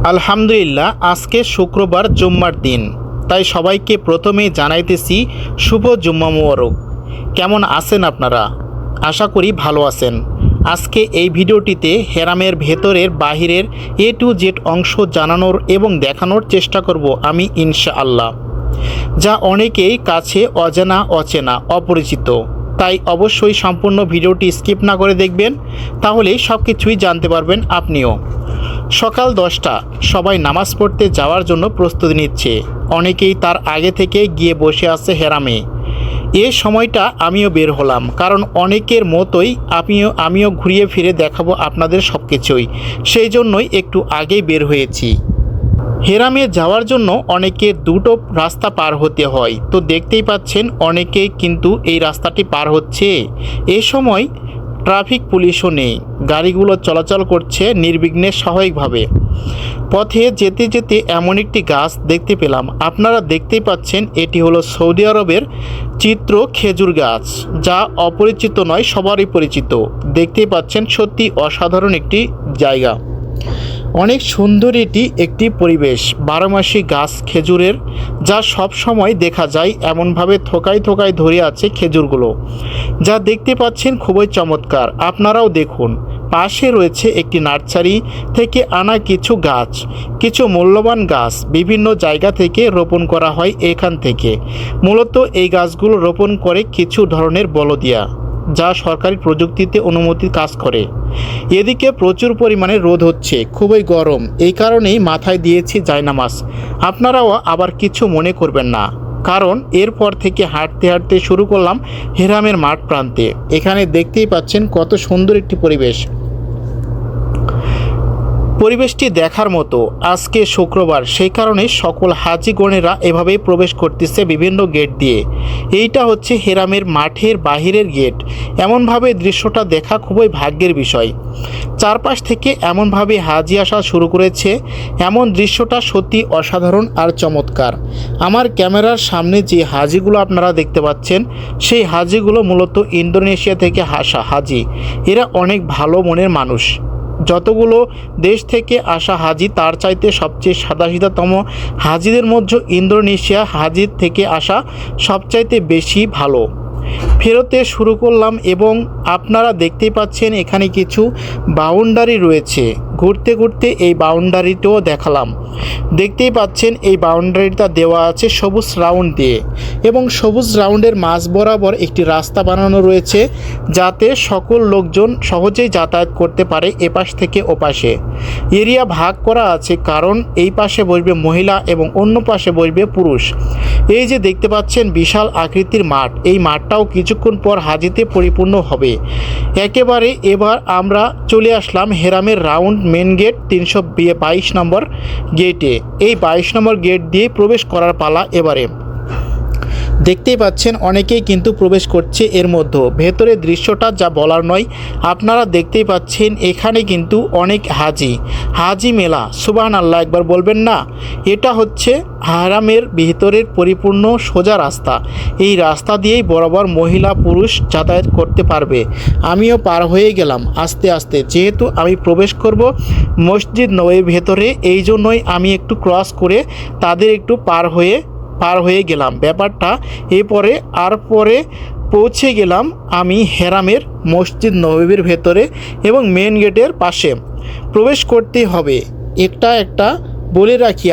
আলহামদুলিল্লাহ, আজকে শুক্রবার জুম্মার দিন, তাই সবাইকে প্রথমেই জানাইতেছি শুভ জুম্মা মোবারক। কেমন আছেন আপনারা? আশা করি ভালো আছেন। আজকে এই ভিডিওটিতে হেরামের ভেতরের বাহিরের A to Z অংশ জানানোর এবং দেখানোর চেষ্টা করব আমি ইনশাআল্লাহ, যা অনেকেই কাছে অজানা, অচেনা, অপরিচিত। তাই অবশ্যই সম্পূর্ণ ভিডিওটি স্কিপ না করে দেখবেন, তাহলে সব কিছুই জানতে পারবেন আপনিও। সকাল 10টা, সবাই নামাজ পড়তে যাওয়ার জন্য প্রস্তুতি নিচ্ছে। অনেকেই তার আগে থেকে গিয়ে বসে আছে হেরামে। এ সময়টা আমিও বের হলাম, কারণ অনেকের মতোই আমিও ঘুরিয়ে ফিরে দেখাবো আপনাদের সব কিছুই। সেই জন্যই একটু আগেই বের হয়েছি। হেরামে যাওয়ার জন্য অনেকের দুটো রাস্তা পার হতে হয়, তো দেখতেই পাচ্ছেন অনেকেই কিন্তু এই রাস্তাটি পার হচ্ছে। এই সময় ট্রাফিক পুলিশও নেই, গাড়িগুলো চলাচল করছে নির্বিঘ্নে স্বাভাবিকভাবে। পথে যেতে যেতে এমন একটি গাছ দেখতে পেলাম। আপনারা দেখতেই পাচ্ছেন এটি হলো সৌদি আরবের চিত্র খেজুর গাছ, যা অপরিচিত নয়, সবারই পরিচিত। দেখতেই পাচ্ছেন সত্যি অসাধারণ একটি জায়গা। অনেক সুন্দর এটি একটি পরিবেশ। 12 মাসি গাছ খেজুরের, যা সব সময় দেখা যায়। এমনভাবে থোকায় থোকায় ধরে আছে খেজুরগুলো, যা দেখতে পাচ্ছেন খুবই চমৎকার। আপনারাও দেখুন। পাশে রয়েছে একটি নার্সারি থেকে আনা কিছু গাছ, কিছু মূল্যবান গাছ বিভিন্ন জায়গা থেকে রোপণ করা হয়। এখান থেকে মূলত এই গাছগুলো রোপণ করে কিছু ধরনের বলদিয়া, যা সরকারি প্রযুক্তিতে অনুমতির কাজ করে। এদিকে প্রচুর পরিমাণে রোদ হচ্ছে, খুবই গরম, এই কারণেই মাথায় দিয়েছি জায়নামাজ। আপনারাও আবার কিছু মনে করবেন না, কারণ এরপর থেকে হাঁটতে হাঁটতে শুরু করলাম হেরামের মাঠ প্রান্তে। এখানে দেখতেই পাচ্ছেন কত সুন্দর একটি পরিবেশটি দেখার মতো। আজকে শুক্রবার, সেই কারণে সকল হাজিগণেরা এভাবেই প্রবেশ করতেছে বিভিন্ন গেট দিয়ে। এইটা হচ্ছে হেরামের মাঠের বাহিরের গেট। এমনভাবে দৃশ্যটা দেখা খুবই ভাগ্যের বিষয়। চারপাশ থেকে এমনভাবে হাজি আসা শুরু করেছে, এমন দৃশ্যটা সত্যি অসাধারণ আর চমৎকার। আমার ক্যামেরার সামনে যে হাজিগুলো আপনারা দেখতে পাচ্ছেন, সেই হাজিগুলো মূলত ইন্দোনেশিয়া থেকে আসা হাজি। এরা অনেক ভালো মনের মানুষ। যতগুলো দেশ থেকে আসা হাজি, তার চাইতে সবচেয়ে সাদাসিধাতম হাজিদের মধ্যে ইন্দোনেশিয়া হাজির থেকে আসা সবচাইতে বেশি ভালো। ফেরতে শুরু করলাম এবং আপনারা দেখতেই পাচ্ছেন এখানে কিছু বাউন্ডারি রয়েছে। ঘুরতে ঘুরতে এই বাউন্ডারিটাও দেখালাম। দেখতেই পাচ্ছেন এই বাউন্ডারিটা দেওয়া আছে সবুজ রাউন্ড দিয়ে, এবং সবুজ রাউন্ডের মাঝ বরাবর একটি রাস্তা বানানো রয়েছে, যাতে সকল লোকজন সহজেই যাতায়াত করতে পারে এপাশ থেকে ওপাশে। এরিয়া ভাগ করা আছে, কারণ এই পাশে বসবে মহিলা এবং অন্য পাশে বসবে পুরুষ। এই যে দেখতে পাচ্ছেন বিশাল আকৃতির মাঠ, এই মাঠটাও কিছুক্ষণ পর হাজিতে পরিপূর্ণ হবে একেবারে। এবার আমরা চলে আসলাম হেরামের রাউন্ড মেন গেট 322 নম্বর গেটে। এই 22 নম্বর গেট দিয়ে প্রবেশ করার পালা এবারে। দেখতেই পাচ্ছেন অনেকেই কিন্তু প্রবেশ করছে এর মধ্যে। ভেতরের দৃশ্যটা যা বলার নয়। আপনারা দেখতেই পাচ্ছেন এখানে কিন্তু অনেক হাজি মেলা। সুবহানাল্লাহ, একবার বলবেন না? এটা হচ্ছে হারামের ভিতরের পরিপূর্ণ সোজা রাস্তা। এই রাস্তা দিয়েই বরাবর মহিলা পুরুষ যাতায়াত করতে পারবে। আমিও পার হয়ে গেলাম আস্তে আস্তে, যেহেতু আমি প্রবেশ করব মসজিদ নববীর ভেতরে, এই জন্যই আমি একটু ক্রস করে তাদের একটু পার হয়ে গেলাম ব্যাপারটা। এরপরে পরে পৌঁছে গেলাম আমি হেরামের মসজিদ নববীর ভেতরে, এবং মেন গেটের পাশে প্রবেশ করতে হবে। একটা বলে রাখি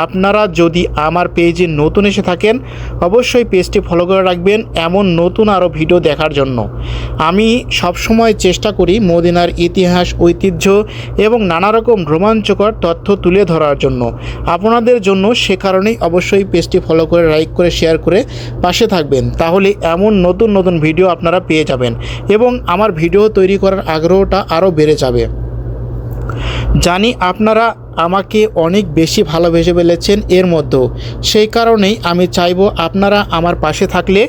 আপনারা যদি আমার পেজে নতুন এসে থাকেন, অবশ্যই পেজটি ফলো করে রাখবেন এমন নতুন আরও ভিডিও দেখার জন্য। আমি সবসময় চেষ্টা করি মদিনার ইতিহাস, ঐতিহ্য এবং নানা রকম রোমাঞ্চকর তথ্য তুলে ধরার জন্য আপনাদের জন্য। সে কারণেই অবশ্যই পেজটি ফলো করে, লাইক করে, শেয়ার করে পাশে থাকবেন। তাহলে এমন নতুন নতুন ভিডিও আপনারা পেয়ে যাবেন এবং আমার ভিডিও তৈরি করার আগ্রহটা আরও বেড়ে যাবে। জানি আপনারা আমাকে অনেক বেশি ভালোবেসে ফেলেছেন এর মধ্যেও, সেই কারণেই আমি চাইবো আপনারা আমার পাশে থাকলে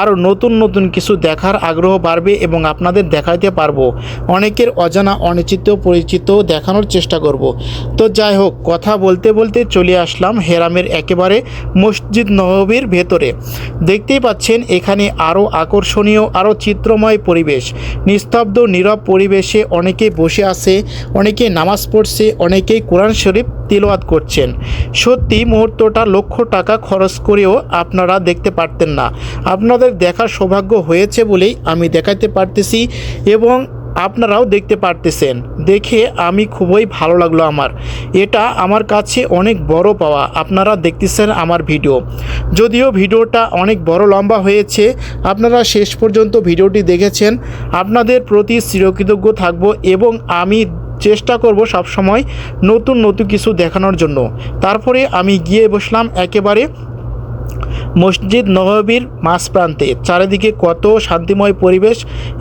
আরও নতুন নতুন কিছু দেখার আগ্রহ বাড়বে এবং আপনাদের দেখাইতে পারবো। অনেকের অজানা, অনিশ্চিত, পরিচিত দেখানোর চেষ্টা করব। তো যাই হোক, কথা বলতে বলতে চলে আসলাম হেরামের একেবারে মসজিদ নববীর ভেতরে। দেখতেই পাচ্ছেন এখানে আরও আকর্ষণীয়, আরও চিত্রময় পরিবেশ। নিস্তব্ধ নীরব পরিবেশে অনেকেই বসে আছে, অনেকেই নামাজ পড়ছে, অনেকেই কোরআন শরীফ তিলাওয়াত করছেন। সত্যি মুহূর্তটা লক্ষ টাকা খরচ করেও আপনারা দেখতে পারতেন না। আপনাদের দেখার সৌভাগ্য হয়েছে বলেই আমি দেখাতে পারতেছি এবং আপনারাও দেখতে পারতেছেন। দেখে আমি খুবই ভালো লাগলো আমার। এটা আমার কাছে অনেক বড় পাওয়া। আপনারা দেখতেছেন আমার ভিডিও, যদিও ভিডিওটা অনেক বড় লম্বা হয়েছে, আপনারা শেষ পর্যন্ত ভিডিওটি দেখেছেন। আপনাদের প্রতি চিরকৃতজ্ঞ থাকব এবং আমি চেষ্টা করব সবসময় নতুন নতুন কিছু দেখানোর জন্য। তারপরে আমি গিয়ে বসলাম একেবারে মসজিদ নববীর মাঝ প্রান্তে। চারিদিকে কত শান্তিময় পরিবেশ,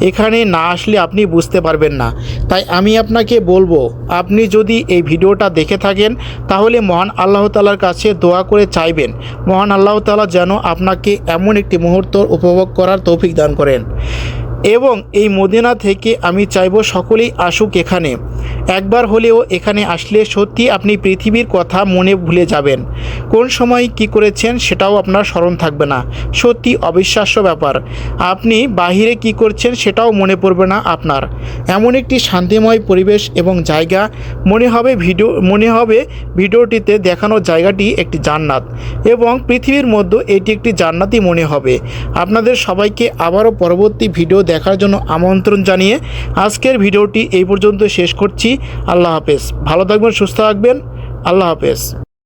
এখানে না আসলে আপনি বুঝতে পারবেন না। তাই আমি আপনাকে বলবো, আপনি যদি এই ভিডিওটা দেখে থাকেন তাহলে মহান আল্লাহ তাআলার কাছে দোয়া করে চাইবেন মহান আল্লাহ তাআলা যেন আপনাকে এমন একটি মুহূর্ত উপভোগ করার তৌফিক দান করেন। এবং এই মদিনা থেকে আমি চাইব সকলেই আসুক এখানে। একবার হলেও এখানে আসলে সত্যি আপনি পৃথিবীর কথা মনে ভুলে যাবেন। কোন সময় কি করেছেন সেটাও আপনার স্মরণ থাকবে না। সত্যি অবিশ্বাস্য ব্যাপার, আপনি বাহিরে কি করছেন সেটাও মনে পড়বে না আপনার। এমন একটি শান্তিময় পরিবেশ এবং জায়গা, মনে হবে ভিডিওটিতে দেখানো জায়গাটি একটি জান্নাত এবং পৃথিবীর মধ্যে এটি একটি জান্নাতই মনে হবে। আপনাদের সবাইকে আবারও পরবর্তী ভিডিও দেখার জন্য আমন্ত্রণ জানিয়ে আজকের ভিডিওটি এই পর্যন্ত শেষ করছি। আল্লাহ হাফেজ। ভালো থাকবেন, সুস্থ থাকবেন। আল্লাহ হাফেজ।